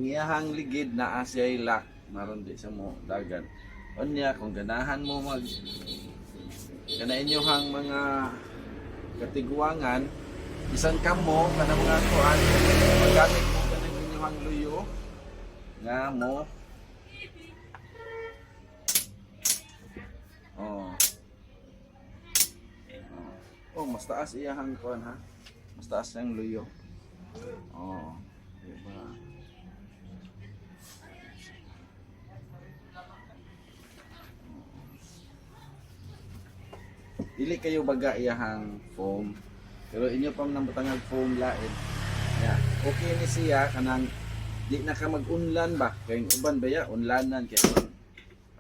ngiyahang ligid na asyay lock, maron di sa mo dagan. Unya kung ganahan mo mag kana inyohang mga katiguangan, bisan kamo kana mga kuan magamit mo kanang inyohang luyo nga mo oh. Oh, mas taas iyahang kuan ha. Mas taas yang luyo. Oh. Diba? Dili kayo baga iyahang foam. Pero inyo pang nambutangag foam lain. Yeah. Okay ni siya kanang di na ka mag-unlan ba? Kay uban ba ya unlanan kay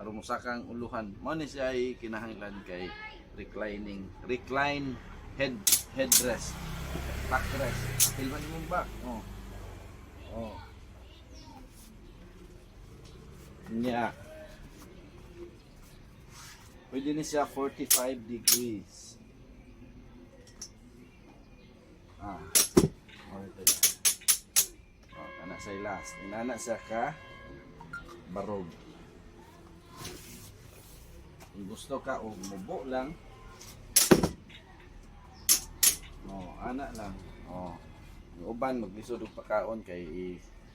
aron mo sakang uluhan. Mao ni siya ay kinahanglan kay recline headrest. Backrest. Tilman mo back. Oh. Oh. Yeah. Pwede na siya 45 degrees. Ah. Oh, kana sa last. Inana siya ka barog. Kung gusto ka o mubo lang. Oh, ana lang. Oh. Yung uban maglisod og pakaon kay